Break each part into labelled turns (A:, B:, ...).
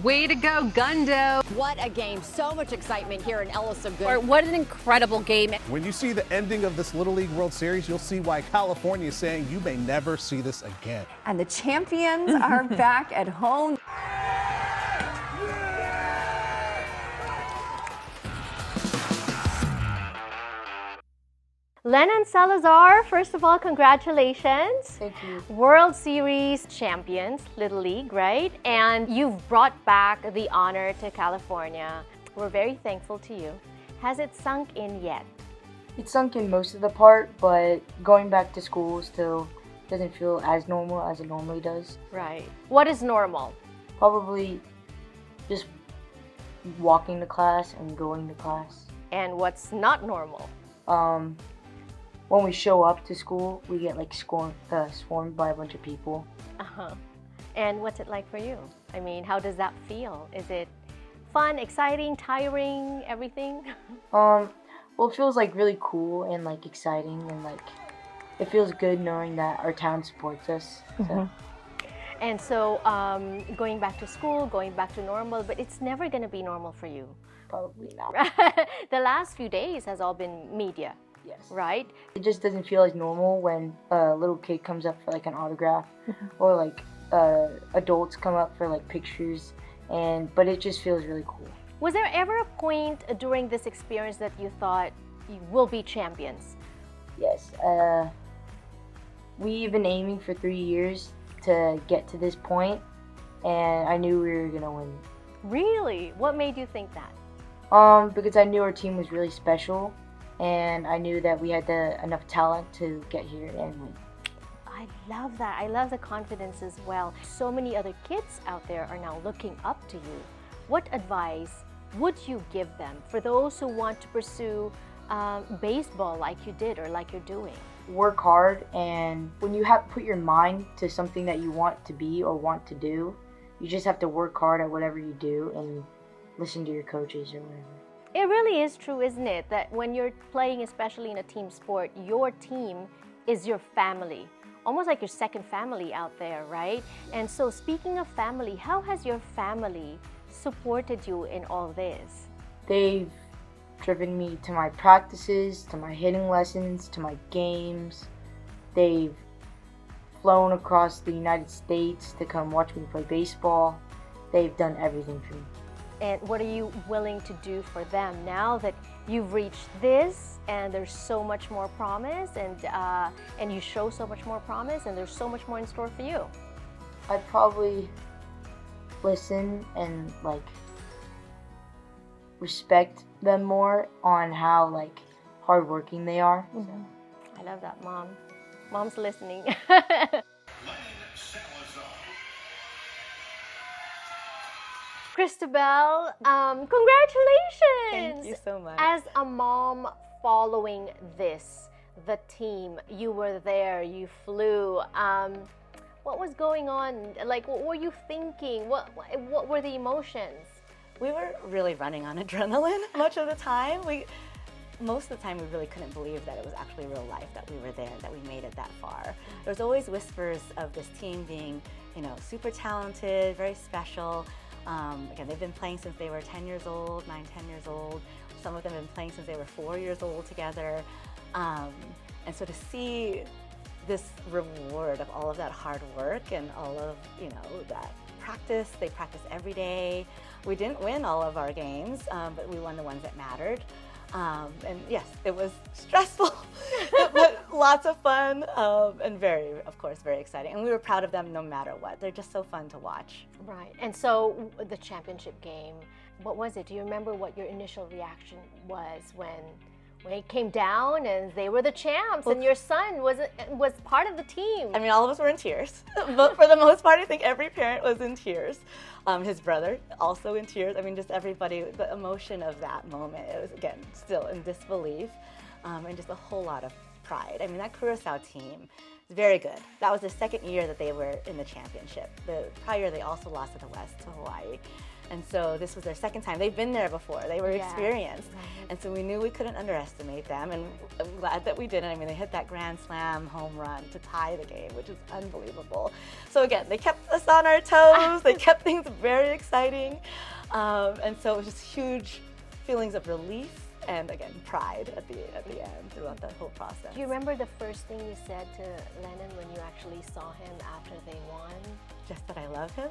A: Way to go, Gundo.
B: What a game. So much excitement here in El Segundo.
C: Or what an incredible game.
D: When you see the ending of this Little League World Series, you'll see why California is saying you may never see this again.
E: And the champions are back at home.
F: Lennon Salazar, first of all, congratulations.
C: Thank you.
F: World Series champions, Little League, right? And you've brought back the honor to California. We're very thankful to you. Has it sunk in yet?
G: It's sunk in most of the part, but going back to school still doesn't feel as normal as it normally does.
F: Right. What is normal?
G: Probably just walking to class and going to class.
F: And what's not normal?
G: When we show up to school, we get like swarmed by a bunch of people.
F: Uh-huh. And what's it like for you? I mean, how does that feel? Is it fun, exciting, tiring, everything?
G: Well, it feels like really cool and like exciting, and like it feels good knowing that our town supports us. So.
F: And so going back to school, going back to normal, but it's never going to be normal for you.
G: Probably not.
F: The last few days has all been media.
G: Yes.
F: Right?
G: It just doesn't feel as normal when a little kid comes up for like an autograph, or like adults come up for like pictures, but it just feels really cool.
F: Was there ever a point during this experience that you thought you will be champions?
G: Yes. We've been aiming for 3 years to get to this point, and I knew we were gonna win.
F: Really? What made you think that?
G: Because I knew our team was really special, and I knew that we had enough talent to get here and win.
F: I love that. I love the confidence as well. So many other kids out there are now looking up to you. What advice would you give them for those who want to pursue baseball like you did or like you're doing?
G: Work hard, and when you have put your mind to something that you want to be or want to do, you just have to work hard at whatever you do and listen to your coaches or whatever.
F: It really is true, isn't it? That when you're playing, especially in a team sport, your team is your family. Almost like your second family out there, right? And so speaking of family, how has your family supported you in all this?
G: They've driven me to my practices, to my hitting lessons, to my games. They've flown across the United States to come watch me play baseball. They've done everything for me.
F: And what are you willing to do for them now that you've reached this and there's so much more promise and you show so much more promise and there's so much more in store for you?
G: I'd probably listen and like respect them more on how like hardworking they are. So.
F: I love that, Mom. Mom's listening. Christibelle, congratulations!
C: Thank you so much.
F: As a mom following this, the team, you were there, you flew. What was going on? Like, what were you thinking? What were the emotions?
C: We were really running on adrenaline much of the time. Most of the time we really couldn't believe that it was actually real life, that we were there, that we made it that far. There's always whispers of this team being, super talented, very special. Again, they've been playing since they were 10 years old, 9, 10 years old. Some of them have been playing since they were 4 years old together. And so to see this reward of all of that hard work and all of, that practice, they practice every day. We didn't win all of our games, but we won the ones that mattered. And yes, it was stressful, but lots of fun, and of course, very exciting. And we were proud of them no matter what. They're just so fun to watch.
F: Right. And so the championship game, what was it? Do you remember what your initial reaction was when it came down and they were the champs and your son was part of the team?
C: I mean, all of us were in tears, but for the most part, I think every parent was in tears. His brother also in tears. I mean, just everybody, the emotion of that moment, it was, again, still in disbelief, and just a whole lot of pride. I mean, that Curacao team is very good. That was the second year that they were in the championship. The prior, they also lost to the West, to Hawaii. And so this was their second time. They've been there before. They were experienced. And so we knew we couldn't underestimate them, and I'm glad that we didn't. I mean, they hit that grand slam home run to tie the game, which is unbelievable. So again, they kept us on our toes. They kept things very exciting. And so it was just huge feelings of relief and, again, pride at the end throughout that whole process.
F: Do you remember the first thing you said to Lennon when you actually saw him after they won?
C: Just that I love him,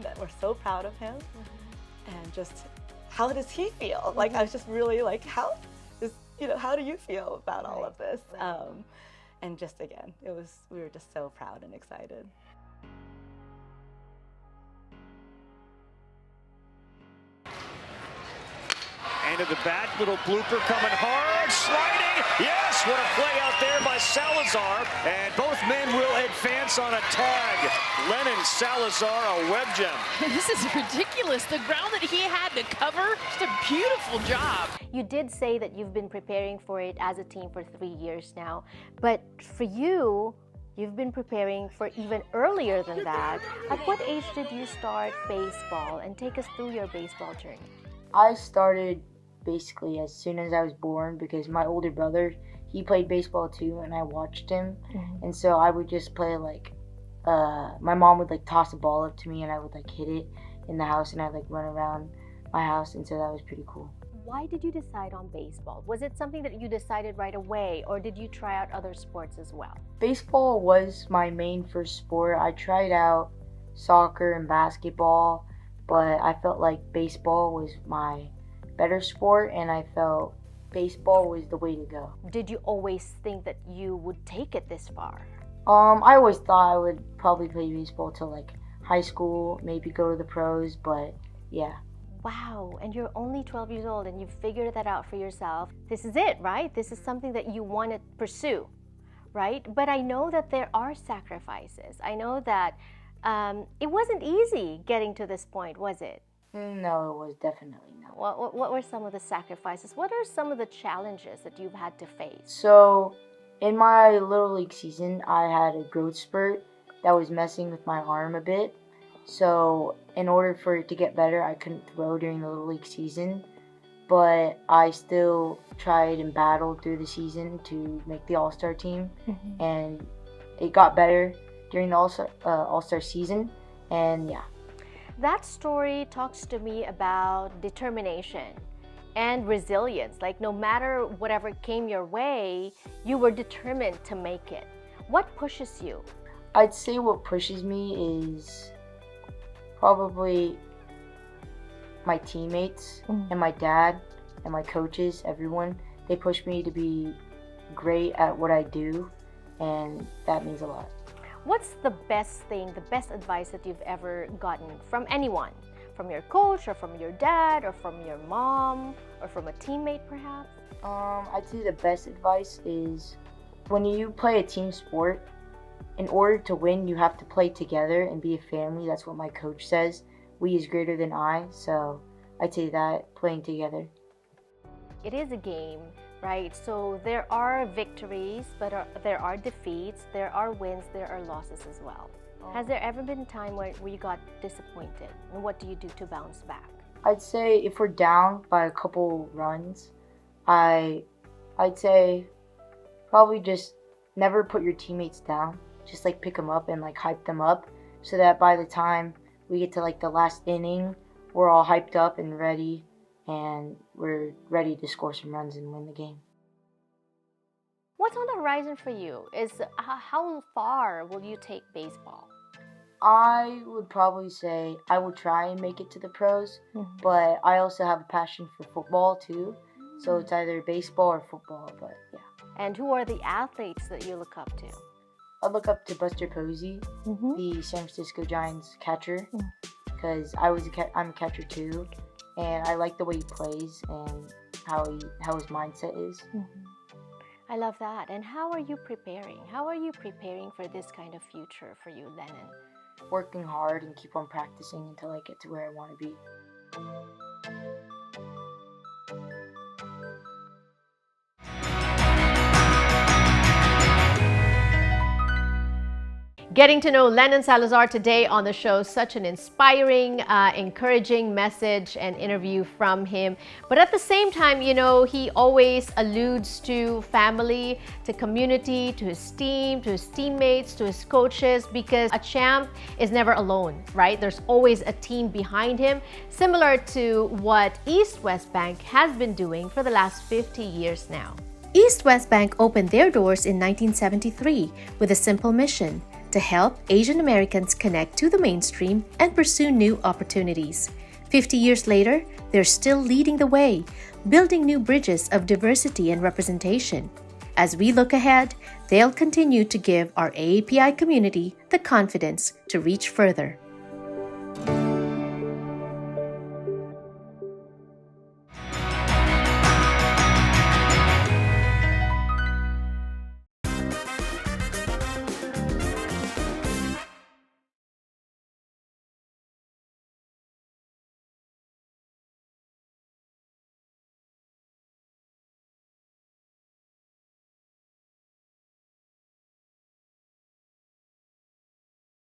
C: that we're so proud of him, and just how does he feel? Like, I was just really like, how do you feel about all of this? And just, again, we were just so proud and excited.
H: End of the bat, little blooper coming hard, sliding. Yes, what a play out there by Salazar. And both men will advance on a tag. Lennon Salazar, a web gem.
I: This is ridiculous. The ground that he had to cover, just a beautiful job.
F: You did say that you've been preparing for it as a team for 3 years now. But for you, you've been preparing for even earlier than that. At what age did you start baseball? And take us through your baseball journey.
G: I started basically as soon as I was born because my older brother, he played baseball too, and I watched him. And so I would just play like, my mom would like toss a ball up to me and I would like hit it in the house and I'd like run around my house, and so that was pretty cool.
F: Why did you decide on baseball? Was it something that you decided right away, or did you try out other sports as well?
G: Baseball was my main first sport. I tried out soccer and basketball, but I felt like baseball was my better sport, and I felt baseball was the way to go.
F: Did you always think that you would take it this far?
G: I always thought I would probably play baseball till like high school, maybe go to the pros, but yeah.
F: Wow, and you're only 12 years old and you've figured that out for yourself. This is it, right? This is something that you want to pursue, right? But I know that there are sacrifices. I know that it wasn't easy getting to this point, was it?
G: No, it was definitely not.
F: What were some of the sacrifices? What are some of the challenges that you've had to face?
G: So, in my Little League season, I had a growth spurt that was messing with my arm a bit. So, in order for it to get better, I couldn't throw during the Little League season. But I still tried and battled through the season to make the All-Star team. And it got better during the All-Star season. And yeah.
F: That story talks to me about determination and resilience. Like, no matter whatever came your way, you were determined to make it. What pushes you?
G: I'd say what pushes me is probably my teammates and my dad and my coaches, everyone. They push me to be great at what I do, and that means a lot.
F: What's the best thing, the best advice that you've ever gotten from anyone? From your coach, or from your dad, or from your mom, or from a teammate perhaps?
G: I'd say the best advice is when you play a team sport, in order to win, you have to play together and be a family. That's what my coach says. We is greater than I, so I'd say that, playing together.
F: It is a game, right? So there are victories, but there are defeats, there are wins, there are losses as well. Has there ever been a time where you got disappointed? And what do you do to bounce back?
G: I'd say if we're down by a couple runs, I'd say probably just never put your teammates down. Just like pick them up and like hype them up, so that by the time we get to like the last inning, we're all hyped up and ready, and we're ready to score some runs and win the game.
F: What's on the horizon for you? How far will you take baseball?
G: I would probably say I will try and make it to the pros, but I also have a passion for football too. So it's either baseball or football, but yeah.
F: And who are the athletes that you look up to?
G: I look up to Buster Posey, the San Francisco Giants catcher, because I'm a catcher too, and I like the way he plays and how his mindset is.
F: I love that. And how are you preparing? How are you preparing for this kind of future for you, Lennon?
G: Working hard and keep on practicing until I get to where I want to be.
F: Getting to know Lennon Salazar today on the show, such an inspiring, encouraging message and interview from him. But at the same time, you know, he always alludes to family, to community, to his team, to his teammates, to his coaches, because a champ is never alone, right? There's always a team behind him, similar to what East West Bank has been doing for the last 50 years now. East West Bank opened their doors in 1973 with a simple mission: to help Asian Americans connect to the mainstream and pursue new opportunities. 50 years later, they're still leading the way, building new bridges of diversity and representation. As we look ahead, they'll continue to give our AAPI community the confidence to reach further.